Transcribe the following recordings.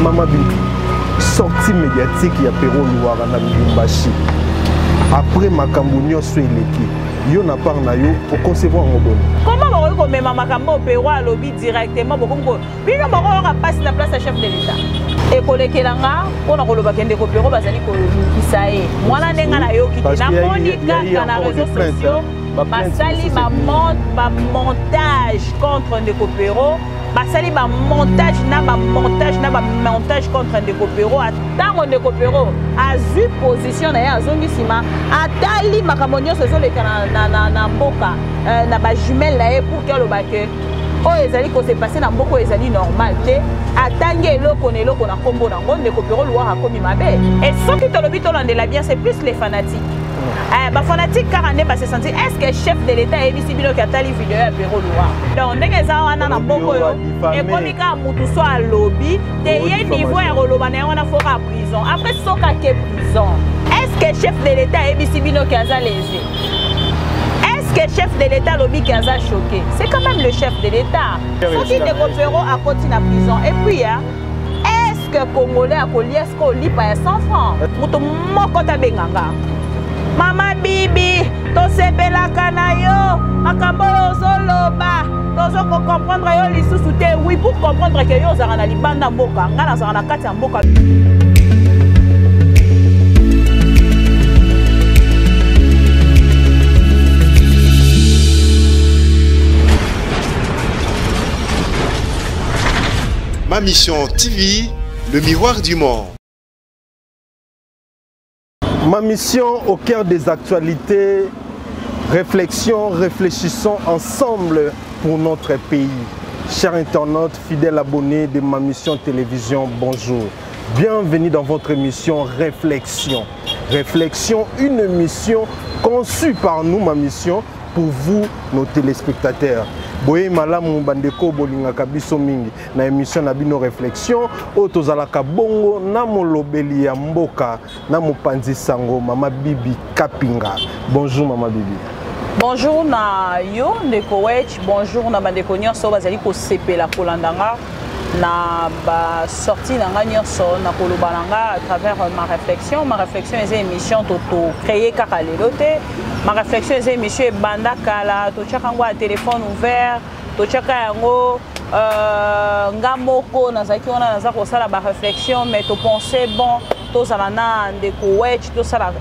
Maman Bibi, sortie médiatique ya Pero Louara na Lubumbashi. Après makambo nyonso eleki, yo na part na yo pour concevoir un bon. Comment on peut même makambo Pero à lobby directement beaucoup ko. Bino bako passe la place à chef de l'État. Et kolekelanga on a koloba kende ko Pero bazali ko kisaye. Mwana nenga na yo kiti na monika na réseaux sociaux. Basali ma montage contre Ndeko Pero. Basali ma montage contre Ndeko Pero. Attends Ndeko Pero a vu position na ya zongi sima. Atali makamonyo sezo le na mboka na ba jumelle na pour que le baque. Oh ezali ko se passer na mboko ezali normal te. Atangi eloko na eloko na kombo na ngo Ndeko Pero Louara komi mabe. Et ceux qui te le biton la bien c'est plus les fanatiques. Les fanatiques car on est se sentir est-ce que chef de l'État est ici bilo qui a tali vidéo à Pero Louara. Donc ndenge za wana na mboko yo et comme ka mutu so a lobby te yé niveau ya roloba na wana faut à prison. Après soka ke prison. Est-ce que chef de l'État est ici bilo qui a za lésé? Est-ce que chef de l'État lobby qui a za choqué? C'est quand même le chef de l'État. Faut qu'il Ndeko Pero à côté na prison et puis est-ce que Congolais a collier est-ce qu'on lit pas 100 francs? Mutu moko ta benganga. Mama Bibi, to sepelaka na yo, makambo ozoloba, tozo ko comprendre yo lisusu te. Oui, pour comprendre que yo zara na libanda mboka, ngana zara na kati ya mboka. Ma mission TV, le miroir du monde. Ma mission au cœur des actualités, réflexion, réfléchissons ensemble pour notre pays. Chers internautes, fidèles abonnés de ma mission télévision, bonjour. Bienvenue dans votre émission Réflexion. Réflexion, une émission conçue par nous, ma mission, pour vous, nos téléspectateurs. Boye malamu bandeko bolingaka biso mingi na émission na bino réflexion otozalaka bongo na molobeli ya mboka na mopanzi sango Mama Bibi Kapinga. Bonjour Mama Bibi. Bonjour na yo Ndeko Wech, bonjour na bandeko nyonso bazali ko sepela kolandanga na ba sorti nanga nyonso na koloba nanga à travers ma réflexion est une émission toto créer kaka lelote. Ma réflexion est une émission banda kala to chaka ngwa téléphone ouvert to chaka yango ngamoko nazaki ona naza ko sala ba réflexion mais to penser bon to sala na Ndeko Wech to sala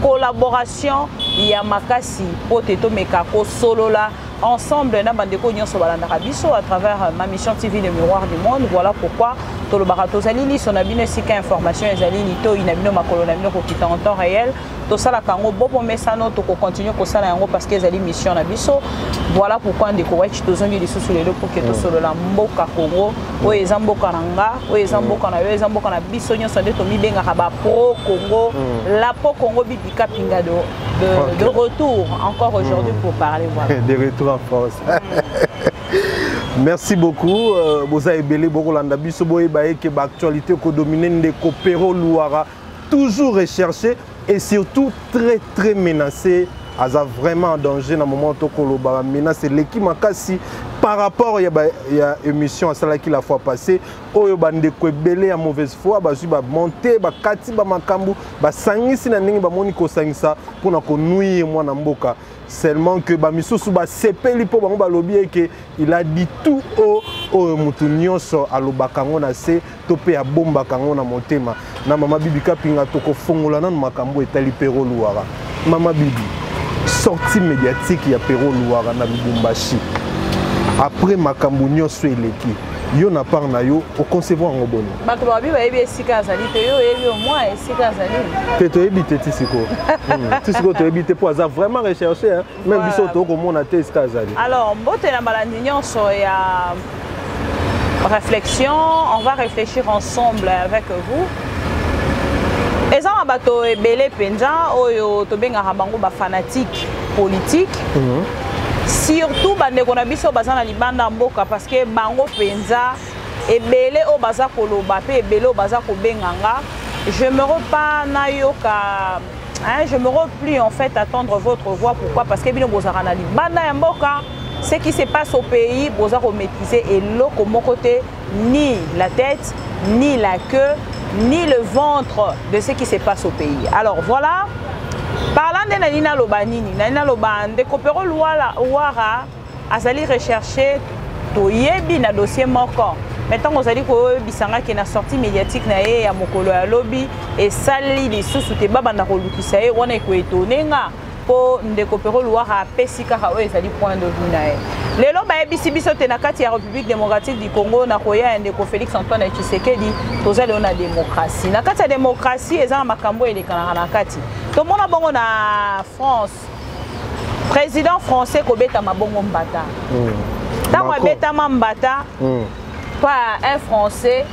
collaboration ya makasi po teto mekako solo la ensemble na bandeko nyonso balandaka biso à travers ma mission TV le miroir du monde. Voilà pourquoi to le barato zali li son abino sika information ezali ni to inabino makolo na bino ko kita en temps réel to sala kango bopo mesano to ko continuer ko sala yango parce que ezali mission na biso. Voilà pourquoi Ndeko Wech to zongi lisusu lelo pour que to solo la mboka Congo o ezamboka nanga o ezamboka na yo ezamboka na biso nyonso nde to mibenga ba pro Congo la pro Congo Bibi Kapinga de retour encore aujourd'hui pour parler voilà. De retour en force. Merci beaucoup. Vous avez belé beaucoup l'andabiso boye bae que l'actualité ko dominer Ndeko Pero Louara toujours recherché et surtout très menacé. Aza vraiment en danger dans le moment où Koloba menace l'équipe makasi par rapport à l'émission à celle qui la fois passée où Ndeko belé à mauvaise foi bazu ba monter ba kati ba makambu ba sangisi na ningi ba moniko sangisa pour na ko nuire moi na mboka. Seulement que Bamisusu ba sepeli po bango ba lobby que il a dit tout au mutu nyonso alobakango na se topé ya bomba kango na motema na Mama Bibi Kapinga toko fongola na makambo etali Pero Louara. Mama Bibi, sortie médiatique ya Pero Louara na Lubumbashi. Après makambo nyonso eleki, yo na part na yo au concevoir en bon. Bato babi ba ebi esika azali te yo ebi au moins esika azali. Te to ebi te tisiko. Tisiko to ebi te po aza vraiment recherché hein. Même biso to ko mona te esika azali. Alors, mbote na balandi nyonso ya réflexion, on va réfléchir ensemble avec vous. Ezama bato ebele penza oyo to benga bango ba fanatique politique. Surtout bandeko na biso baza na libanda mboka parce que bango penza ebele o baza koloba pe ebele o baza ko benganga. Je me repars na yoka je me replie en fait à attendre votre voix. Pourquoi? Parce que bino bozara na libanda ya mboka ce qui se passe au pays, vous allez maîtriser et l'autre mon côté, ni la tête, ni la queue, ni le ventre de ce qui se passe au pays. Alors voilà, parlant de Nanina Lobanini, Nanina Loban, de Kopero Ouara, Azali recherché, Toyebi na dossier moko. Maintenant, vous allez que Bissanga qui est sortie médiatique na ya mokolo ya lobby et sali les sous te baba na kolukisa e wana ko étonné nga po ndeko pero luara pesika ka o ezali point de vue na e lelo ba ebisi biso te na kati ya République démocratique du Congo na koya ndeko Félix Antoine Tshisekedi tozali on a démocratie na kati ya démocratie eza makambo elekana na kati to mona bongo na France président français ko beta mabongo mbata tango beta mbata pas un Français.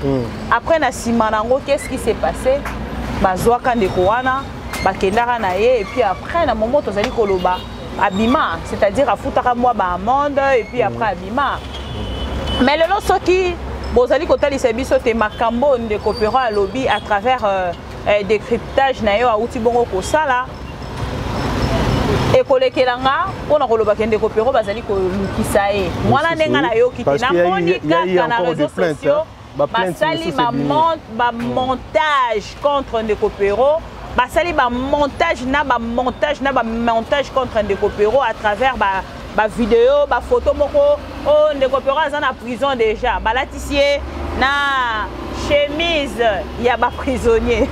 Après na simanango, qu'est-ce qui s'est passé? Bazwaka ndeko wana, bakendara na ye et puis après na moment tozali koloba abima, c'est-à-dire afutaka moi ba amende et puis après abima. Mais le lot soki bozali kotalisa biso te makambo ndeko pero a lobby à travers décryptage na yo auti bongo kosala. Et kolekelanga pona koloba kende ko pero bazali ko lukisa e mwana nenga na yo kiti na monika na réseaux sociaux basali ba montage contre ndeko pero basali ba montage na montage contre ndeko pero à travers ba vidéo ba photo moko oh ndeko pero aza na prison déjà balatisie na chemise il y a ba prisonnier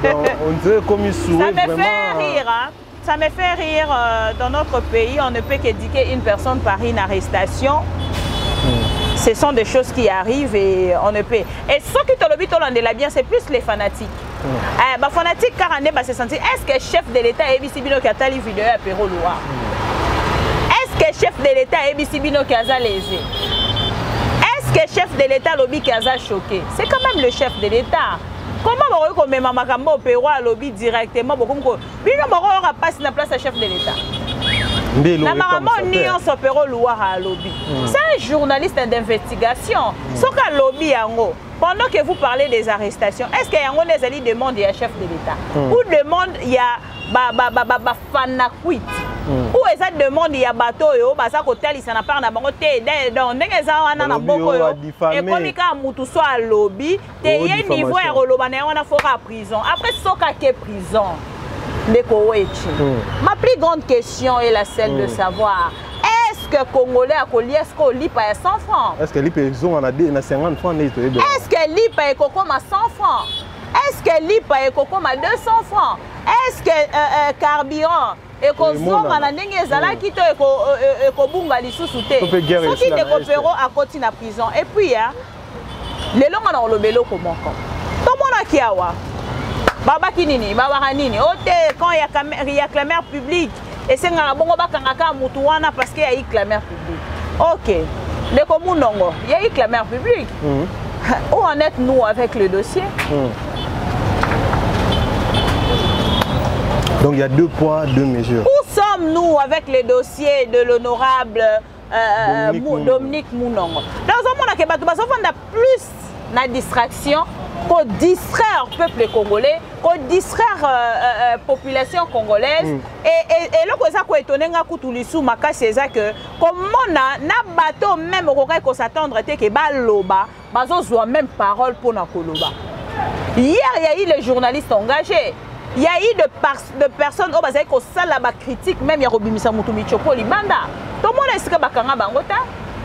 donc on dirait comme il souhaite ça me fait rire hein? Ça me fait rire, dans notre pays, on ne peut qu'éduquer une personne par une arrestation. Ce sont des choses qui arrivent et on ne peut. Et ce qui te le dit, bien, c'est plus les fanatiques. Les fanatiques, car on est se sentir, est-ce que le chef de l'État est Bino qui a tali vidéo à Péro Loire? Est-ce que le chef de l'État est Bino qui a lésé? Est-ce que le chef de l'État lobby qui a choqué? C'est quand même le chef de l'État. Comment on peut même makambo Péro à lobby directement beaucoup bino aura passé la place à chef de l'État. La maman ni on s'opéro Loire à lobby. C'est un journaliste d'investigation. Ce qu'a lobby yango. Pendant que vous parlez des arrestations, est-ce qu'il y a un des alliés demande il y a chef de l'État ou demande il y a fanakuit ou eza demande il y a bateau yo basa kotel ça n'a pas na bango te donc ndenge za wana na boko yo et comme ka mutu so a lobby te ye niveau ya koloba na wana foka prison après soka ke prison ndeko wechi ma plus grande question est la celle de savoir est-ce que Congolais a collié est-ce qu'on lit pas 100 francs est-ce que lipa ils ont na 50 francs est-ce que lipa eko comme 100 francs est-ce que lipa eko comme 200 francs est-ce que carburant et qu'on zonga na ndenge ezalaki to ekobunga lisusu te soki ndeko pero akoti na prison et puis ya lelo ngana olobelo komoko tomonaki awa babaki nini babaka nini ote quand il y a clameur publique et c'est ngana bongo bakangaka mutu wana parce qu'il y a eu clameur publique ok ndeko munongo il y a eu clameur publique où en êtes-nous avec le dossier? Donc il y a 2 poids, 2 mesures. Où sommes-nous avec les dossiers de l'honorable Dominique Mounongo? Dans un monde qui a plus de distraction pour distraire le peuple congolais, pour distraire la population congolaise. Et là, ça est étonné c'est que comment na bateau même qu'on s'attendre que baloba, bazo même parole pour na koloba. Hier, il y a eu les journalistes engagés. Il y a eu de personnes qui ont fait la critique, même il y a Robimisa Moutoumitchoko Libanda. Tout le monde est-ce que bakanga bangota?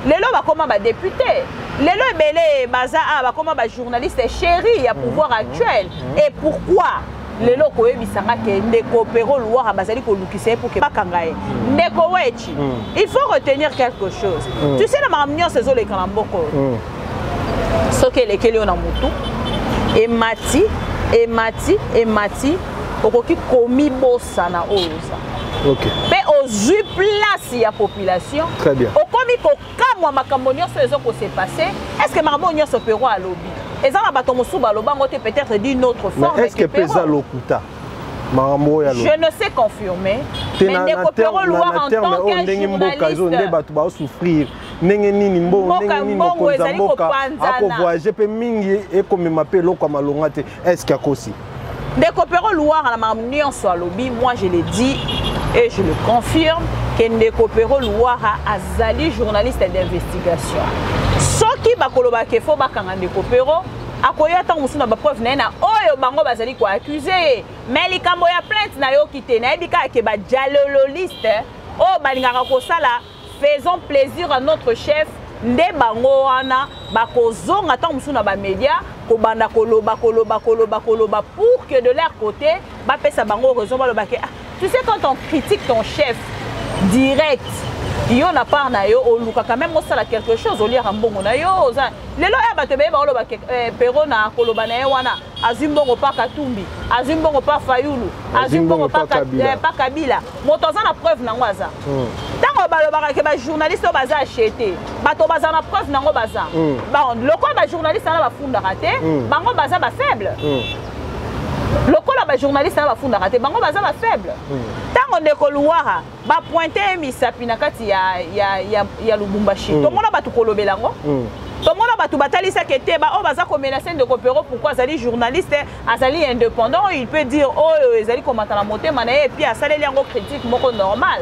Lelo bakoma ba député. Lelo belé baza bakoma ba journaliste chéri à pouvoir actuel. Et pourquoi lelo koyebisanga ke ndeko pero Loire bazali ko lukisa pour que bakangaye. Ndeko wechi. Il faut retenir quelque chose. Tu sais la mamnyo ces les kanamboko. Ce que les keli na mutu et mati okoki komi bossa na oza. OK. Mais aux place ya population. Très bien. Okomi ko kamwa makambo nyonso ezo ko se passer. Est-ce que makambo nyonso pero a lobby? Eza na bato mosuba lobango te peut-être d'une autre forme. Mais est-ce que pesa lokuta? Je ne sais confirmer. Mais ndeko pero Loire en tant que journaliste bato ba souffrir. Ndenge nini mbongo ezali ko panzana. Ako voyager pe mingi e komema pe lokwa malonga te. Est-ce qu'il y a kosi? Ndeko pero Loire na makambo nyonso a lobby, moi je l'ai dit et je le confirme. que Ndeko Pero Louara azali journaliste d'investigation. Soki bakoloba ke fo bakanga Ndeko Pero akoya tant musuna ba preuve na oyo bango bazali ko accuser mais likambo ya plainte na yo kité na ebika ke ba dialoliste o balingaka ko sala faisons plaisir à notre chef nde bango wana bakozonga tant musuna ba média ko banda koloba pour que de leur côté ba pesa bango raison ba loba ke tu sais quand on critique ton chef direct yo na part na yo oluka quand même osala quelque chose au lire mbongo na yo oza lelo ya bato be ba oloba Pero na koloba na ye wana azimbongo pa Katumbi azimbongo pa Fayulu azimbongo pa Kabila moto za na preuve nango aza tango balobaka ke ba journaliste baza acheté bato baza na preuve nango baza bon lokwa ba journaliste na bafunda raté bango baza ba faible lokola ba journaliste na bafunda raté bango baza ba faible tango Ndeko Louara ba pointer misapi na kati ya Lubumbashi to mona batu kolobela ngo to mona batu batalisa kete ba o baza ko menacer Ndeko Pero pourquoi azali journaliste azali indépendant il peut dire oh ezali komata na motema na ye et puis asaleli yango critique moko normal.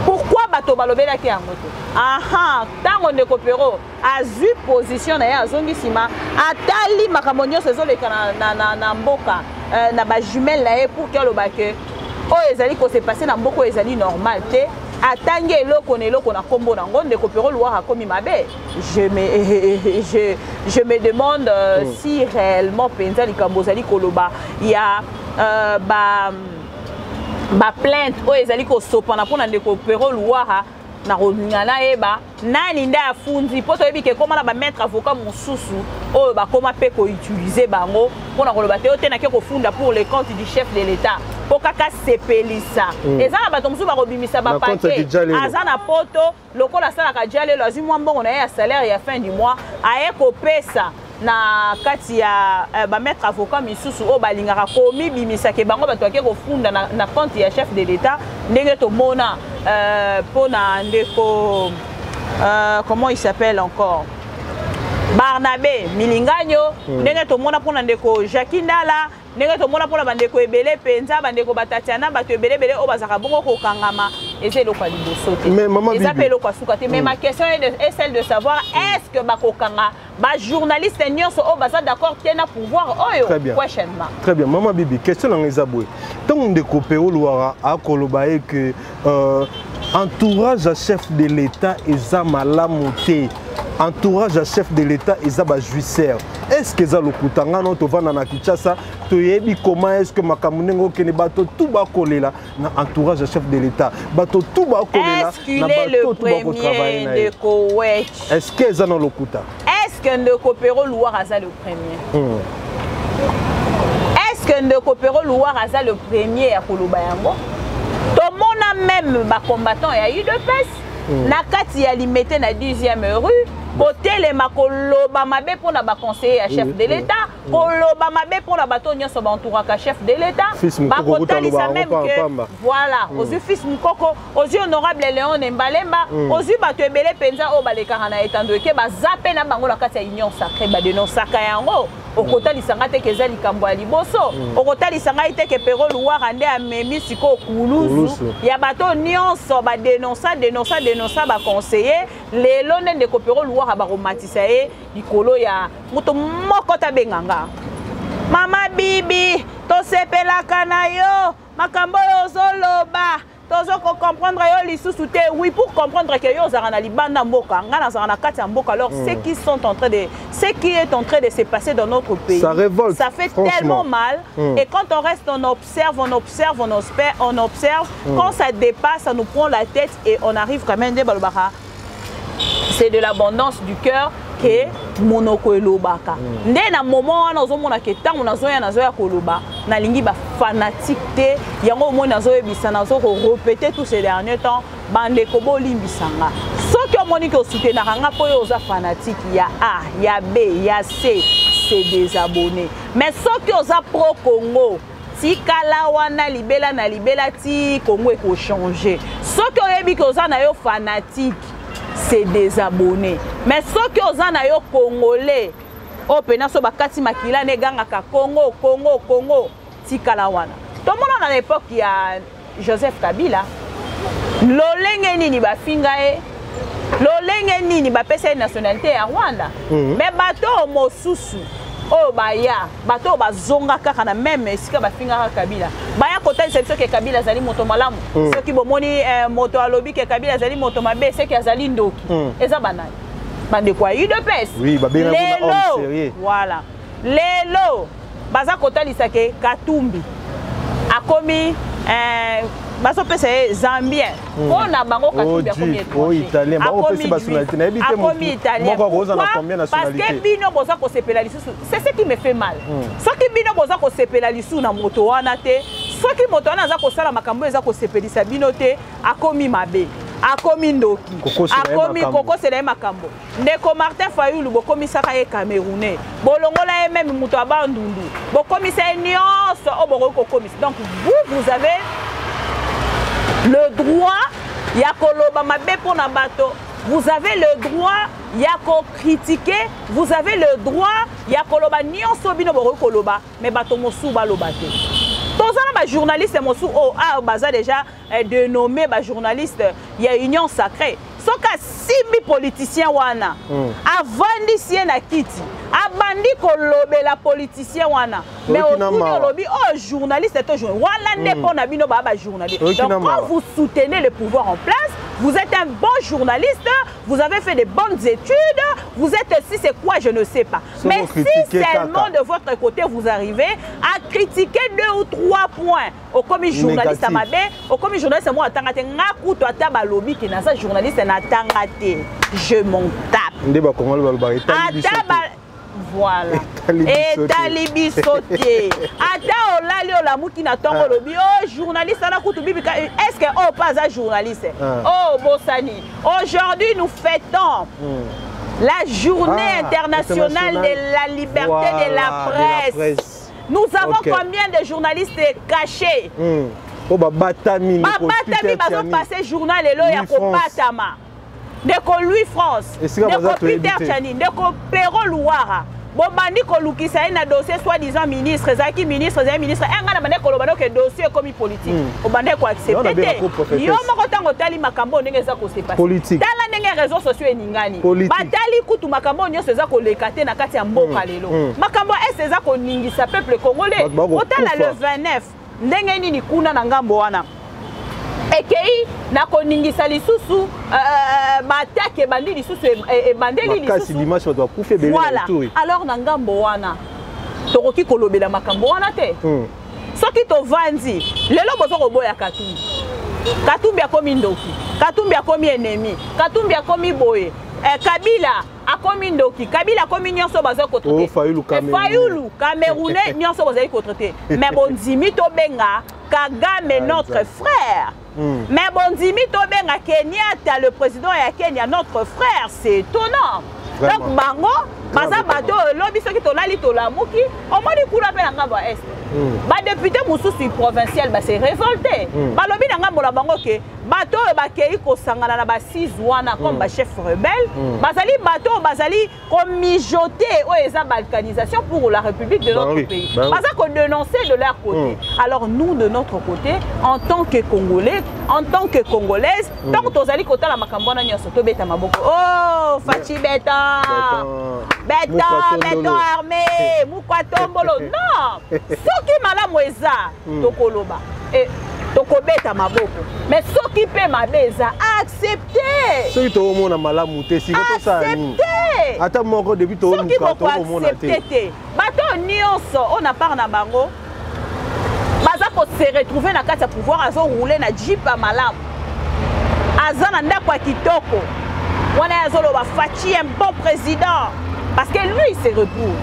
Pourquoi bato balobela ki yango to aha tango Ndeko Pero azu position na ye azongi sima atali makambo nyonso ezoleka na mboka na ba jumelle na ye pour que lobake oh ezali ko se passer na mboko ezali normal te atangi eloko na kombo nango Ndeko Pero Louara komi mabe je me demande si réellement penza likambo ezali koloba ya ba plainte o ezali ko sopana pona Ndeko Pero Louara na rolingana eba nani nda afundi poto ebike koma na ba maître avocat mosusu o ba koma pe ko utiliser bango pona koloba te otena ke ko funda pour le compte du chef de l'état po kaka sepelisa eza na bato mosusu ba kobimisa ba paquet azana poto lokola sala ka diale lo azimwa mbongo na ya salaire ya fin du mois aye ko pesa na kati ya ba maître avocat misusu o balingaka komi bimisa ke bango bato ke ko funda na compte ya chef de l'état ndenge to mona pona Ndeko comment il s'appelle encore Barnabé Milinganyo ndenge to mona pona Ndeko Jacques Ndala ndenge to mona pona bandeko ebele penza bandeko batatiana bato ebele o bazaka bongo ko kangama eza eloko liboso te eza pe eloko suka te mais ma question est celle de savoir est-ce que bakokanga ba journaliste nyonso o baza d'accord tena pouvoir oyo questionnement. Très bien maman Bibi question na ngezabwe tango Ndeko Pero Louara akoloba que entourage à chef de l'état eza malamu te entourage à chef de l'état eza ba juisseur est-ce que za lokutanga no to vana na Kinshasa to yebi comment est-ce que makamunengo kene bato tout ba kolela na entourage à chef de l'état bato tout ba kolela na bato tout ba ko travailler na est-ce que za no lokuta est-ce que Ndeko Pero Louara aza le premier est-ce que Ndeko Pero Louara aza le premier ya koloba yango to mona même ba combattant ya UDPS na kati ya limité na 10e rue kotelema koloba mabe pona ba conseiller ya chef de l'état koloba mabe pona bato nyonso ba entouraka chef de l'état ba kotalisa même que voilà ozu fils Mukoko ozu honorable Léon Mbalemba ozu bato ebele penza o balekaka na etando ke bazape na bango na kati ya union sacrée ba dénonçaka yango okotalisa ngate ke za likambo ya liboso okotalisa ngate ke Pero Louara nde amemi siko kuluzu ya bato nyonso ba dénonça ba conseiller lelo Ndeko Pero Louara baromatisa ye likolo ya moto moko tabenganga mama Bibi tosepelaka na yo makambo yo zoloba tozo ko comprendre yo lisusu te oui pour comprendre que yo zara na libanda mboka ngana zara na kati ya mboka alors ce qui est en train de se passer dans notre pays ça révolte ça fait tellement mal et quand on reste on observe quand ça dépasse ça nous prend la tête et on arrive quand même de balobara c'est de l'abondance du cœur que monoko elobaka nde na moment wana ozomona ke tango nazoya koloba na lingi ba fanatique te yango mo nazoyebisa nazo ko répéter tous ces derniers temps bande ko bolimbisanga soki omoni ke soutenaka nga po yo oza fanatique ya A ya B ya C c'est désabonné mais soki oza pro Congo tikala wana libela na libela ti Congo eko changer soki oyebi ke oza na yo fanatique c'est désabonné mais soki oza na yo congolais o pena so bakati makila ne gangaka Congo tikala wana to mona na l'époque ya Joseph Kabila lolenge nini bafinga e lolenge nini bapesa nationalité ya Rwanda mais bato mosusu oyo baya bato bazonga kaka na même esika bafinga Kabila baya kotalisa biso ke Kabila azali moto malamu soki bomoni moto alobi ke Kabila azali moto mabe seki azali ndoki eza banani bande kwa UDPS oui babenga kuna homme sérieux voilà lelo baza kotalisa ke Katumbi akomi baso pesa Zambien pona bango Katumbi akomi étranger italien ba opesi nationalité na ebité moko koza na combien nationalité parce que bino boza ko sepela lisusu c'est ce qui me fait mal soki bino boza ko sepela lisusu na moto wana te soki moto wana za ko sala makambo eza ko sepelisa bino te akomi mabe akomi ndoki akomi kokosela makambo ndeko Martin Fayulu bokomisaka ye Camerounais bolongola ye même moto abandundu bokomisa nyonso oboko kokomisa donc vous avez le droit ya koloba mabe pona bato vous avez le droit ya ko critiquer vous avez le droit ya koloba nyonso bino boko koloba mais bato mosu baloba te tozana ba journaliste mosu o baza déjà dénommé ba journaliste ya union sacrée soka sibi politicien wana avandi sie na kiti abandi kolobela politicien wana mais au lobby oh journaliste to wala ndepona na bino ba journaliste donc quand vous soutenez le pouvoir en place vous êtes un bon journaliste vous avez fait de bonnes études vous êtes si c'est quoi je ne sais pas mais si seulement de votre côté vous arrivez à critiquer 2 ou 3 points au commis journaliste à Mabé au commis journaliste moi atangate ngaku to ataba lobby qui na ça journaliste na tangate je m'en tape ndeba kongo ba voilà et talibi sauté ata olali olamuki na tongo lobi oh journaliste na kutu bibika est-ce que oh pas un journaliste oh Bosani aujourd'hui nous fêtons la journée internationale de la liberté de la presse. Nous avons combien de journalistes cachés oh babatami bazo passer journal elo ya ko batama ndeko Louis France ndeko Peter Chani ndeko Pero Louara bobandi kolukisa na dossier soi-disant ministre ezaki ministre engana bande koloba que dossier comme politique obande ko accepter yo moko tango tali makambo ndenge za ko se passer tala ndenge réseaux sociaux eningani batali kutu makambo nyonso eza ko lekate na kati ya mboka lelo makambo ese eza ko ningisa peuple congolais otala le 29 ndenge nini kuna na ngambo wana ekei na koningisa lisusu batake bandi lisusu ebandeli lisusu voilà alors na ngambo wana tokoki kolobela makambo wana te soki tovandi lelo bozo koboya Katumbi akomi ndoki Katumbi akomi ennemi Katumbi akomi boye Kabila akomi ndoki Kabila akomi nyonso bazo ko traiter Fayulu Camerounais nyonso bazo ko traiter mais bondimi to benga Kagame notre frère mais bondimi to benga Kenyatta le président ya Kenya notre frère c'est étonnant donc bango baza bato lobi soki to lali to lamuki o moni kula pe na ngamba est ba député mususu provincial ba se révolté ba lobi na ngambo la bango ke bato ba kei ko sangana na ba 6 wana comme ba chef rebelle bazali bato bazali ko mijoter o eza balkanisation pour la République de notre pays baza ko dénoncer de leur côté alors nous de notre côté en tant que Congolais en tant que Congolaise tant que tozali kota la makambo na nyoso to beta maboko oh fachi beta béton armé Mukwatombolo non soki malamu eza tokoloba et tokobeta maboko mais soki pe mabeza accepter soki toomona malamu te siko tosala nini ata moko depuis toomona te bato nyonso on a parlé na bango baza ko se retrouver na kati ya pouvoir azo rouler na jeep ya malamu aza na ndako ya kitoko wana azoloba Fachi un bon président parce que lui il se retrouve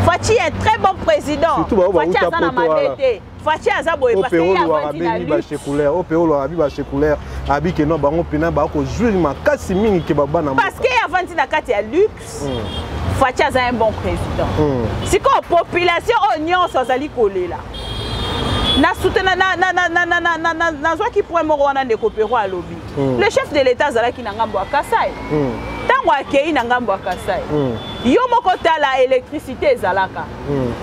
Fachi est un très bon président Fachi aza na mabete Fachi aza boye parce que il a vendu la lutte au péolo abi ba séculaire abi ke no bango pena ba ko jouer makasi mingi ke baba na parce que il a vendu na kati ya luxe Fachi aza un bon président si ko population nyonso azali kolela na soutena na zwa ki point moko wana ndeko Pero alobi le chef de l'état azalaki na ngambo ya Kasai tango akei na ngambo ya Kasai yo moko tala électricité ezalaka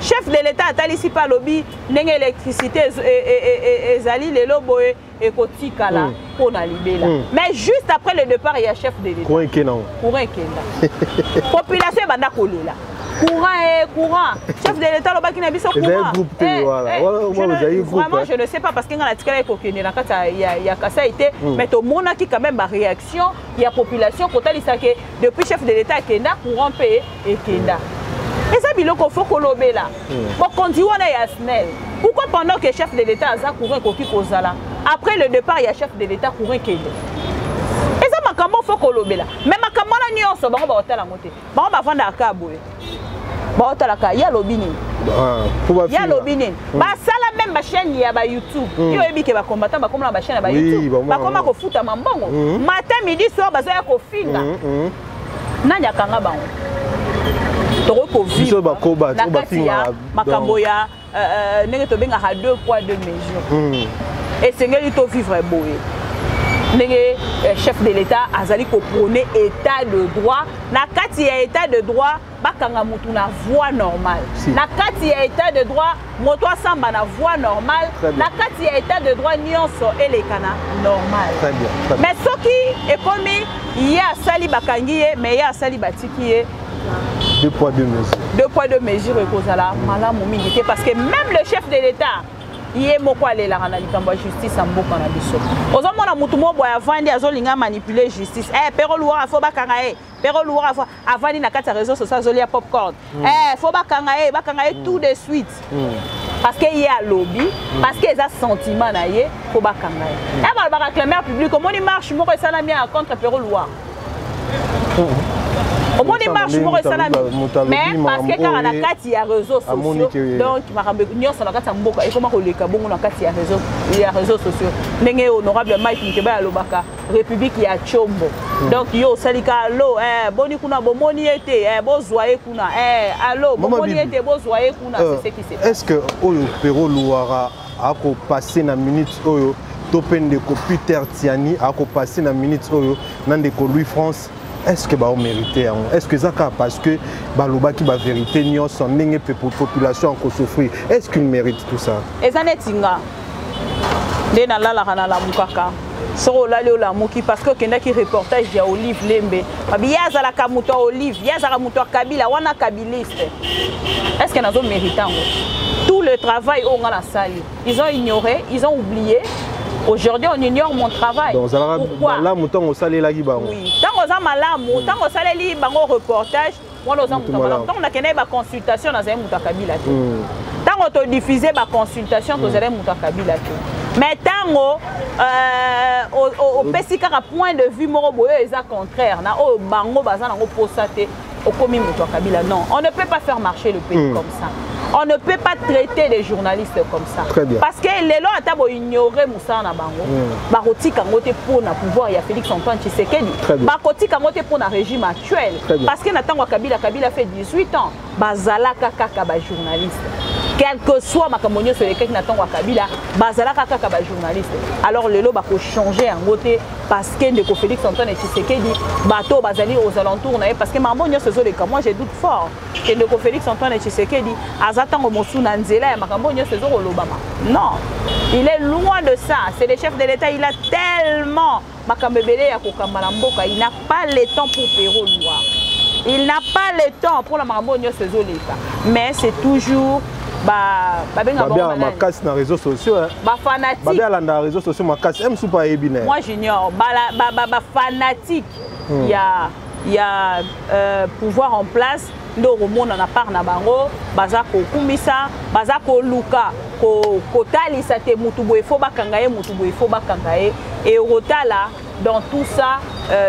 chef de l'état atalisi pa lobi ndenge électricité ezali lelo boye ekotikala pona libela mais juste après le départ il y a chef de l'état courant ekenda population banda kolela courant chef de l'état lobaki na biso courant vraiment je ne sais pas parce que ngana tikala ekokende na kata ya Kasai été mais to monaki quand même ba réaction il y a population kotalisa ke depuis chef de l'état kenda courant pe ekenda et ça biloko faut kolobela bon kondi wana ya SNEL pourquoi pendant que chef de l'état aza courant koki kozala après le départ il y a chef de l'état courant kende et ça makambo faut kolobela mais makambo na nyonso bango ba otala ngote bango ba vanda akaboye ba otala ka ya lobini ya lobini ba sala même ba chaîne ya ba YouTube yo ebike ba combattant ba komla ba chaîne ba YouTube ba koma ko futa mambongo matin midi soir ba zoya ko finga nanya kanga bango toko ko vivre na kati ya makambo ya ndenge to benga ha 2 poids 2 mesures et sengeli to vivre boye ndenge chef de l'état azali ko prôner état de droit na kati ya état de droit bakanga mutu na voie normale na kati ya état de droit moto asamba na voie normale na kati ya état de droit nyonso elekana normal mais soki ekomi ya sali bakangi ye mais ya sali batiki ye 2 poids 2 mesures 2 poids 2 mesures ekozala malamu mingi te parce que même le chef de l'état yé moko alela na likambo justice amboka na biso ozomona mutu mobo ya vandi azolinga manipuler justice pero luwa fo bakanga pero luwa fo avandi na kati ya réseau social zolia popcorn fo bakanga tout de suite parce que y a lobby parce que les sentiments na ye fo bakanga ba réclamer public comment il marche moko salami contre pero luwa au moins des marches pour salami mais parce que quand on a kati ya réseaux sociaux donc makambe nyonso na kati ya mboka et comment koleka bongo na kati ya réseaux sociaux ndenge honorable Mike Nkeba alobaka république ya chombo donc yo salika allo boni kuna bomoni ete bozwaye kuna allo bomoni ete bozwaye kuna c'est ce qui se passe. Est-ce que oyo pero luara ako passer na minute oyo topende ko Peter Tiani ako passer na minute oyo nande ko Louis France? Est-ce que bah on mérite? Est-ce que ça parce que baloba qui ba vérité n'y a son n'engé pour population encore souffrir? Est-ce qu'il mérite tout ça? Et ça n'est tinga. De na la mukaka. Soro la le la muki parce que kenda qui reportage ya Olive Lembe. Babiya za la kamuto Olive, ya za kamuto Kabila wana kabiliste. Est-ce que nazo mérite? Tout le travail on a la salle. Ils ont ignoré, ils ont oublié. Aujourd'hui, on ignore mon travail. Donc, pourquoi? Là, on salé la giba. Oui. Tant qu'on a malam, tant qu'on salé li bango reportage, on a malam. Tant qu'on a kenné ba consultation dans un mutakabila. Tant qu'on te diffusé ba consultation dans un mutakabila. Mais tant au pesika point de vue moro boyo eza contraire na o bango bazana ngo posate au komi mutakabila. Non, on ne peut pas faire marcher le pays comme ça. On ne peut pas traiter les journalistes comme ça. Très bien. Parce que les lois ont ignoré Moussa Nabango. Bakoti Kangote pour le pouvoir, il y a Félix Antoine Tshisekedi. Bakoti Kangote pour le régime actuel. Parce que Nathan Kabila fait 18 ans. Bazala Kaka journaliste. Quel que soit Makamonio sur lesquels Nathan Kabila, Bazala Kaka journaliste. Alors les lois ont changé en côté parce que Félix Antoine Tshisekedi, bateau Bazali aux alentours. Parce que Mamonio se zole moi j'ai doute fort que Félix Antoine Tshisekedi non, il est loin de ça. C'est le chef de l'État, il a tellement il n'a pas le temps pour Péro Loire. Il n'a pas le temps pour la Marambogne Sezoleka. Mais c'est toujours réseaux sociaux. Réseaux sociaux. Moi j'ignore. Fanatique. Il y a pouvoir en place. Ndo romona na part na bango bazako kumbisa bazako luka ko kotalisa te mutu boye fo bakanga ye mutu boye fo bakanga ye et rotala dans tout ça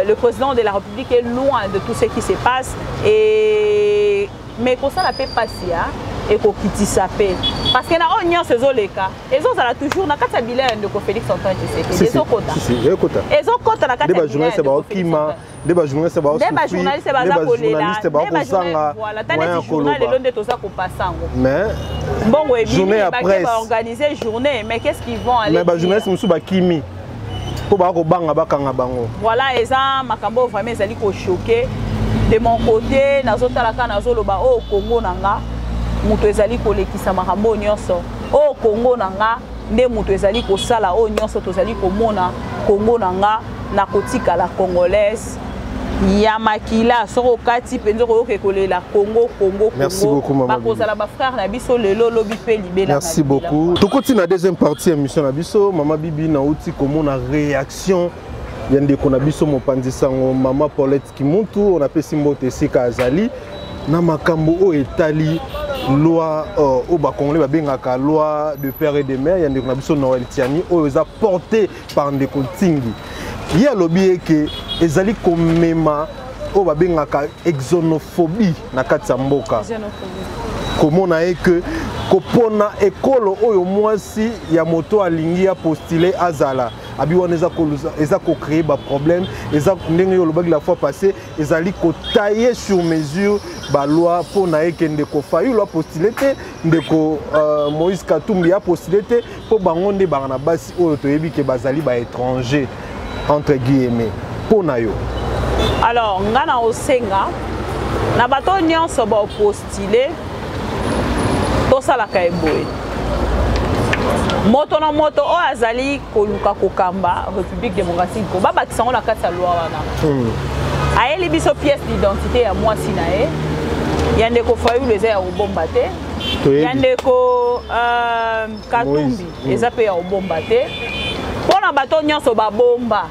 le président de la République est loin de tout ce qui se passe et mais ko ça la paix passia et ko kitisa paix parce que na onyo sezoleka ezo zala toujours na kata bilan de ko Félix Antoine Tshisekedi ezo kota na kata bilan des journalistes mais journée après organiser journée mais qu'est-ce qu'ils vont aller mais journalistes po ba ko banga bakanga bango. Voilà, eza makambo vraiment ezali ko choquer. De mon côté, nazotalaka nazoloba au Congo nanga, muto ezali ko lekisa makambo nyonso. Au Congo nanga, nde muto ezali ko sala o nyonso tozali ko mona Congo nanga na kotika la congolaise. Ya makila soko kati penzo ko kolela Congo. Merci beaucoup maman. Bakozala ba frère na biso lelo lobi pe libela. Merci beaucoup. Tokoti na deuxième partie émission na biso maman Bibi na uti komona réaction yande ko na biso mopanzi sango maman Paulette Kimuntu on appelle Simbote Sika Azali na makambo o etali loi au Congolais babengaka loi de père et de mère yande ko na biso Noël Tiani o eza porté par Ndeko Tingi. Il y a lobby que ezali komema o babengaka exonophobie na kati ya mboka. Comment na que kopona ekolo oyo mwasi ya moto alingi ya postuler azala abi wana eza ko créer ba problème eza ndenge yo lobaki la fois passée ezali ko tailler sur mesure ba loi pour na que Ndeko Fayu loi postuler te Ndeko Moïse Katumbi a postuler te po bango nde bana basi oyo toyebi ke bazali ba étranger entre guillemets pour na yo. Alors ngana osenga na bato nyonso ba postuler tosalaka eboye moto na moto o azali koluka kokamba République démocratique ko babakisa ngo na kati ya loi wana ayeli biso pièce d'identité ya mwasi na ye ya Ndeko Fayu leza ya obomba te ya Ndeko Katumbi eza pe ya obomba te pona bato nyonso babomba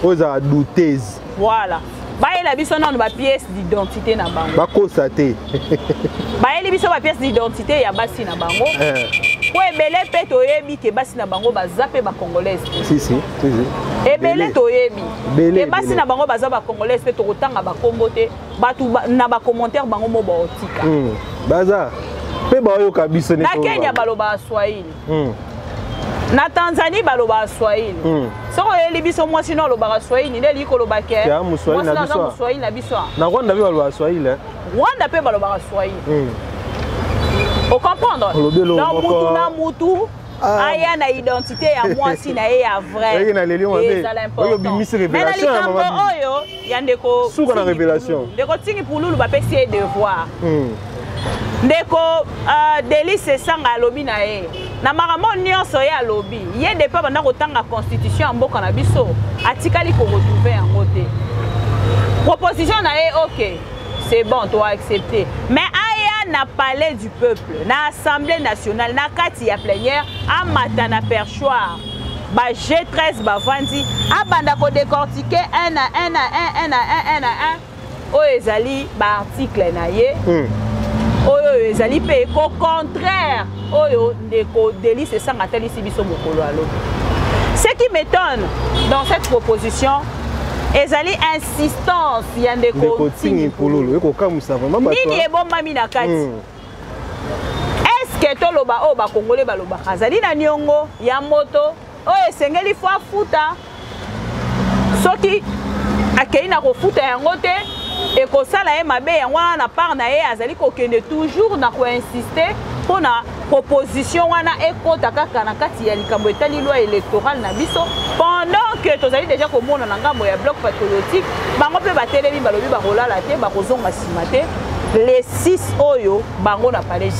oza douteuse voilà bayela biso nanu ba pièce d'identité na bango bakosa te bayeli biso ba pièce d'identité ya basi na bango po ebele pe toyebi ke basi na bango baza pe ba congolaise si ebele toyebi ke basi na bango baza ba congolaise pe tokotanga ba Congo te batu na ba commentaire bango mo ba otika baza pe bayoka biso ne na Kenya baloba Swahili na Tanzanie baloba Swahili soko yeli biso mwasi no loba Swahili nde liko loba ke Swahili na biso na Rwanda bi baloba Swahili Rwanda pe baloba Swahili au comprendre dans mutu na mutu aya na identité ya mwasi na ye ya vrai et na lelion abe oyo bimisi révélation ya maman oyo ya Ndeko suka na révélation Ndeko Tingi Pululu ba pesi devoir Ndeko Délice Sanga alobi na ye na makambo nyonso ya alobi ye de pa banda kotanga constitution ya mboka na biso atikali ko retrouver yango te proposition na ye OK c'est bon toi accepter mais aya na palais du peuple na assemblée nationale na kati ya plénière amata na perchoir ba G13 bavandi abanda ko décortiquer un à un o ezali ba article na ye oyo ezali pe ko contraire oyo Ndeko Délice Sanga talisi biso mokolo alo. Ce qui m'étonne dans cette proposition ezali insistance ya Ndeko Tingi Pululu ekokamusa vraiment bato nini ebombami na kati est-ce que toloba o ba Congolais baloba azali na niongo ya moto oyo esengeli fo afuta soki akei na kofuta yango te ekosala ye mabe yango na part na ye azali kokende toujours na koinsister mpona proposition wana ekota kaka na kati ya likambo etali loi électorale na biso pendant que tozali déjà komona na ngambo ya bloc patriotique bango mpe batelemi balobi bakolala te bakozonga nsima te les 6 oyo bango na palais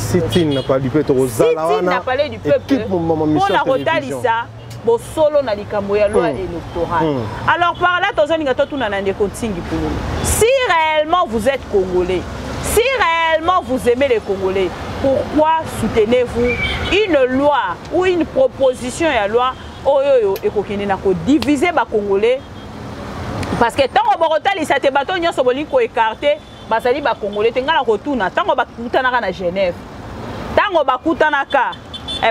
du peuple mpona kotalisa bosolo na likambo ya loi électorale. Alors par là tozoninga totuna na Ndeko Tingi Pululu. Si réellement vous êtes congolais, si réellement vous aimez les Congolais, pourquoi soutenez-vous une loi ou une proposition ya loi oyo ekokende na ko diviser ba Congolais? Parce que tant bokotalisa te bato nyonso bolingi ko écarter basali ba Congolais te ngala kotuna tango bakutanaka na Genève. Tango bakutanaka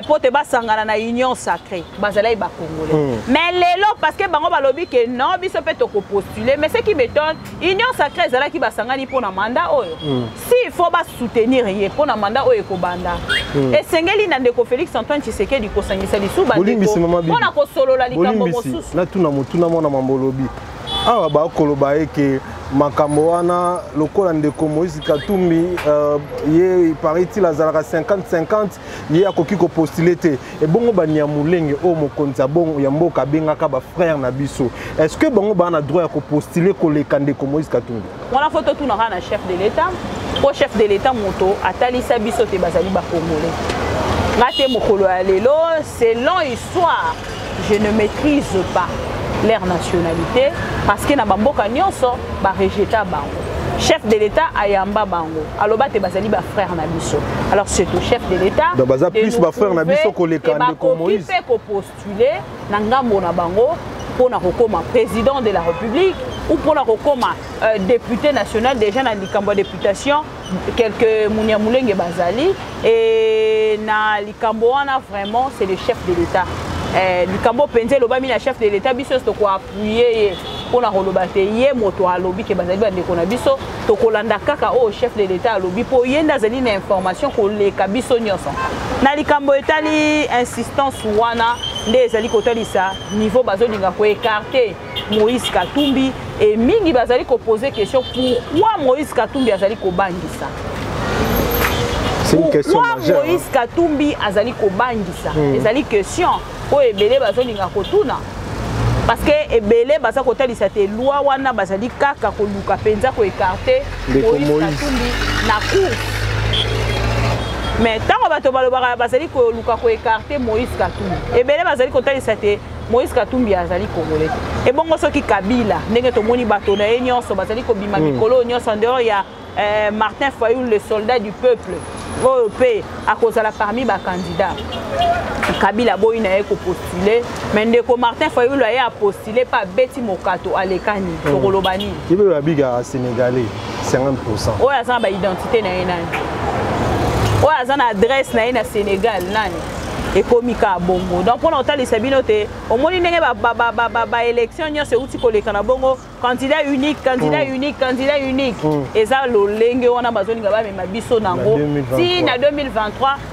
pote basangana na union sacrée bazalai ba Congolais mais lelo parce que bango balobi que non biso pe toko postuler mais ce qui m'étonne union sacrée zala ki basangani pour na mandat oyo si il faut ba soutenir ye pour na mandat oyo ko banda et sengeli na Ndeko Félix Antoine Tshisekedi ko sangisa lisu ba pour na ko solo la likambo mosusu na tuna mutuna mona mambolobi awa bakoloba eke makambo wana lokola ndeko Moïse Katumbi ye paraît-il azalaka 50-50 ye akoki kopostule te ebongo banyamulenge o mokonzi bongo ya mboka bengaka ba frère na biso est-ce que bango bana droit ya kopostule koleka ndeko Moïse Katumbi wana photo tu na chef de l'état po chef de l'état moto atalisa biso te bazali ba congolais ngate mokolo ya lelo selon histoire je ne maîtrise pas leur nationalité parce que na bamboka nyonso ba rejeta bango chef de l'état ayamba bango aloba te bazali ba frère na biso alors c'est au chef de l'état donc baza plus ba frère na biso koleka ndeko Moïse ko postuler na ngambo na bango pona kokoma président de la République ou pona kokoma député national déjà na likambo députation quelques munyamulenge bazali et na likambo wana vraiment c'est le chef de l'état likambo penze lobami na chef de l'état biso to ko appuyer pona koloba te ye moto alobi ke bazali bandeko na biso to kolanda kaka o chef de l'état alobi po yenda zali na information ko leka biso nyonso na likambo etali insistance wana nde ezali kotalisa niveau bazolinga ko écarter Moïse Katumbi et mingi bazali ko poser question pourquoi Moïse Katumbi azali ko bangisa. C'est une question majeure. Moïse Katumbi azali ko bangisa. Ezali question o ebele bazolinga kotuna. Parce que ebele baza kotalisa te loi wana bazali kaka ko luka penza ko écarter Moïse Katumbi na cour. Mais tant bato balobaka bazali ko luka ko écarter Moïse Katumbi. Ebele bazali kotalisa te Moïse Katumbi azali congolais. Et bongo soki Kabila ndenge tomoni bato na nyonso bazali ko bima mikolo nyonso en dehors ya Martin Fayulu le soldat du peuple. Européen à cause de la parmi ba candidat. Kabila boy na ko postuler mais ndeko Martin Fayulu a postulé pas Betty Mokato à lekani Kolobani. Il veut abiga sénégalais 50%. Ouais, ça ba identité na nani. Ouais, ça na adresse na Sénégal nani. Et komika bongo donc pour l'entendre les sabinote au moins ndenge ba élection nyonso uti koleka na bongo candidat unique et ça lolenge wana bazolinga ba mema biso nango si na 2023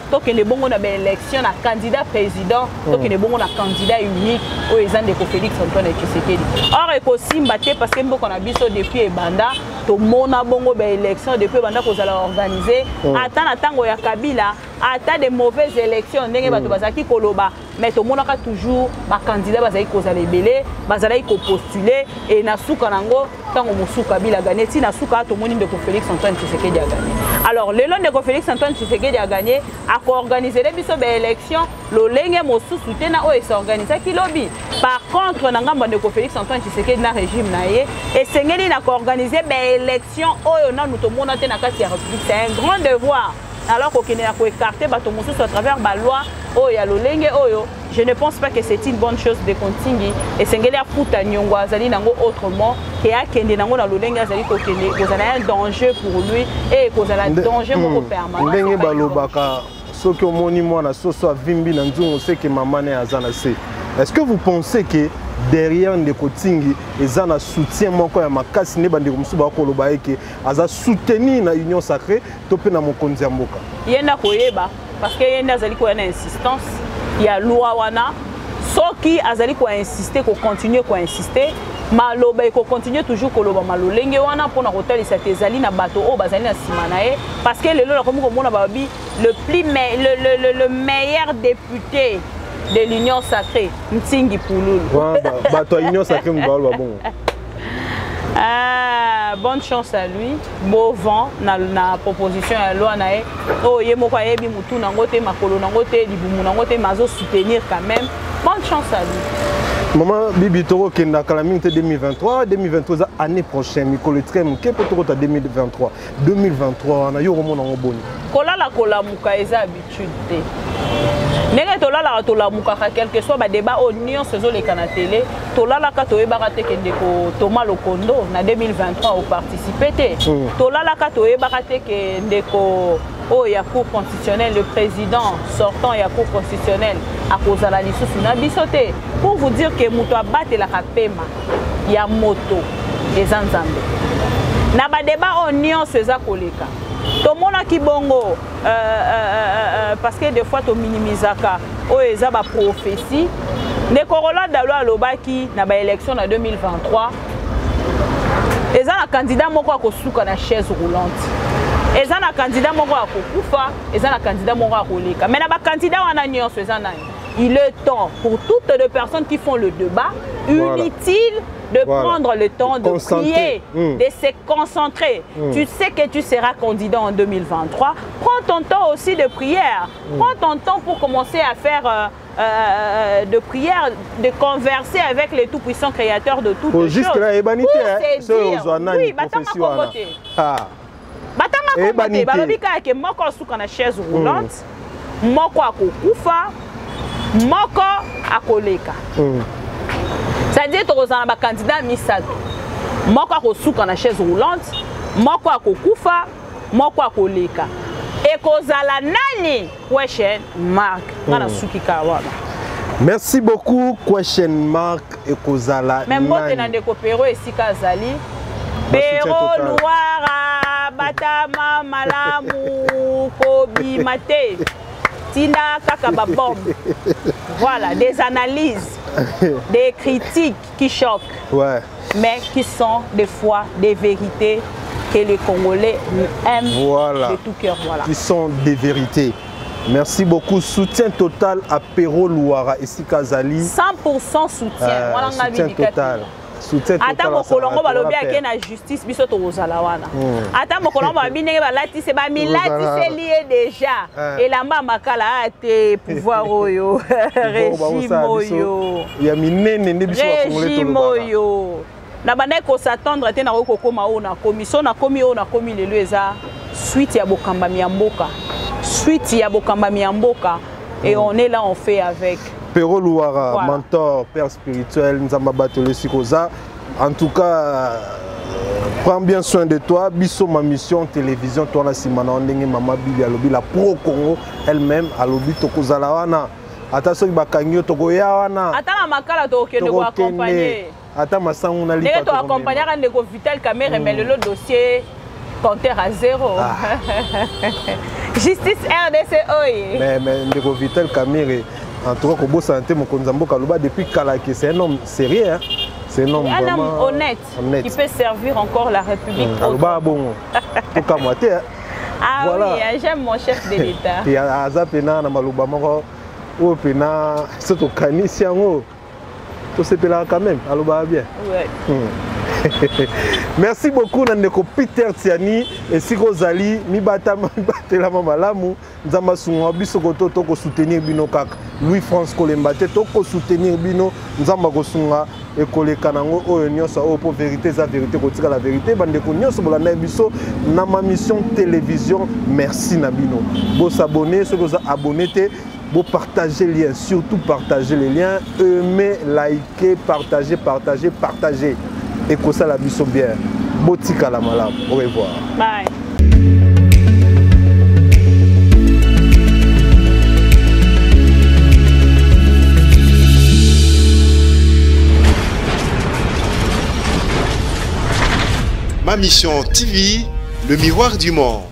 tokende bongo na ba élection na candidat président tokende bongo na candidat unique o ezande ko Félix Antoine Tshisekedi or eko simba te parce que mboko na biso depuis ebanda to mona bongo ba élection depuis banda ko zala organiser ata na tango ya Kabila ata de mauvaises élections ndenge bato bazaki koloba mais to monaka toujours ba candidat bazali kozala ebele bazali ko postuler et na suka nango tango musuka bila gagné ti na suka to moni ndeko Félix Antoine Tshisekedi a gagné alors le long ndeko Félix Antoine Tshisekedi a gagné a ko organiser les biso ba élection lo lenge mosusu te na o e s'organiser ki lobby par contre na ngamba ndeko Félix Antoine Tshisekedi na régime na ye et sengeli na ko organiser ba élection oyo na nous to mona te na kati ya République c'est un grand devoir alors qu'on a écarté bato mosusu à travers la loi oh ya lolenge oyo je ne pense pas que c'est une bonne chose de continuer et sengeli a puta nyongo azali nango autrement que a kende nango na lolenge azali ko kende kozala un danger pour lui et kozala danger moko permanent ndenge balobaka soki omoni mwana soso avimbi na nzungu seke mama ne azana se est-ce que vous pensez que derrière ndeko Tingi ezana soutien moko ya makasi ne bandeko musu ba koloba eke aza soutenir na union sacrée to pe na mokonzi ya mboka yenda koyeba parce que yenda azali ko na insistance ya loi wana soki azali ko insister ko continuer ko insister maloba ko continuer toujours koloba malolenge wana pona kotalisa tezali na bato o bazali na simanae parce que lelo la komi ko mona babi le meilleur député de l'union sacrée Ntingi Pululu. Bato union sacrée mbalo bon. Bonne chance à lui. Beau vent na proposition ya loi nae. Oh yemo kwa yebi mutu nango te makolo nango te libumu nango te mazo soutenir quand même. Bonne chance à lui. Maman Bibi Toro kenda kalaming 2023 année prochaine mikolo trem ke potoro ta 2023 na yo romona ngoboni. Kolala kolamuka eza habitude te. Nenge tolala tolamukaka quel que soit ba débat au nyon sezo le kana télé tolala ka toyebaka te kende ko Thomas Lokondo na 2023 au participer te tolala ka toyebaka te kende ko o ya cour constitutionnelle le président sortant ya cour constitutionnelle à cause de la lisusu na bisote pour vous dire que muto abate la kapema ya moto eza nzambe na ba débat au nyon seza koleka to mona ki bongo parce que des fois to minimisaka o eza ba prophétie ne korola dalo alobaki na ba élection na 2023 eza na candidat moko akosuka na chaise roulante eza na candidat moko akokufa eza na candidat moko akoleka mais na ba candidat wana nyonso eza nani il est temps pour toutes les personnes qui font le débat inutile de prendre le temps de prier, de se concentrer. Tu sais que tu seras candidat en 2023. Prends ton temps aussi de prière. Prends ton temps pour commencer à faire de prière, de converser avec le tout-puissant créateur de toutes choses. Juste là, ébanité, oui, batanga kombote. Batanga kombote, balobika ke moko suka na chaise roulante, moko akokufa, moko akoleka. C'est-à-dire que tu as un candidat misato. Moko akosuka na chaise roulante, moko akokufa, moko akoleka. Et kozala nani question mark ngana suki kawana. Merci beaucoup question mark et kozala nani. Même bote na ndeko pero esika zali. Pero luara batama malamu kobi mate. Tina kaka ba bombe. Voilà, des analyses, des critiques qui choquent, mais qui sont des fois des vérités que les Congolais aiment de tout cœur. Voilà. Qui sont des vérités. Merci beaucoup. Soutien total à Pero Louara et Sikazali. 100% soutien. Soutien total. Ata mokolongo balobi ake na justice biso tozala wana. Ata mokolongo babi ndenge balati se ba milati se lié déjà. Elamba makala ate pouvoir oyo régime oyo. Ya minene nde biso ba Congolais régime oyo. Na bana ko s'attendre te na ko koma o na commission na komi o na komi lelo eza suite ya bokamba miamboka. Suite ya bokamba miamboka et on est là on fait avec. Pero Louara, mentor, père spirituel, Nzamba Batole Sikoza. En tout cas, prends bien soin de toi. Biso ma mission télévision, toi la simana ondenge mama Bibi alobi la pro Congo elle-même alobi tokozala wana. Ata soki bakangyo tokoya wana. Ata na makala tokende ko accompagner. Ata masangu na lipa. To accompagner ka ndeko Vital Kamerhe mais le dossier compteur à zéro. Justice RDC oye. Mais ndeko Vital Kamerhe en tout cas, Kobo Santé, mon Konzambo Kalouba, depuis Kalaki, c'est un homme sérieux. Hein? C'est un homme honnête, qui peut servir encore la République. Kalouba, bon, tout cas, moi, ah voilà. Oui, j'aime mon chef de l'État. Et à Azapena, na Malouba Moro, ou Pena, c'est au Canisiango. Tout se pela quand même, Alouba bien. Ouais. Merci beaucoup Nandeko Peter Tiani et Siko Zali mibata la mamalamu nzamba sunga biso koto to ko soutenir bino kaka Louis France Kolembate to ko soutenir bino nzamba ko sunga e koleka nango oyo nyonso o po vérité za vérité ko tika la vérité bandeko nyonso bolanda biso na ma mission télévision merci na bino bo s'abonner ceux qui sont abonnés vous partagez les liens, surtout partagez les liens, aimez, likez, partagez. Et que ça la biso bien. Botika la malade. Au revoir. Bye. Ma mission TV, le miroir du monde.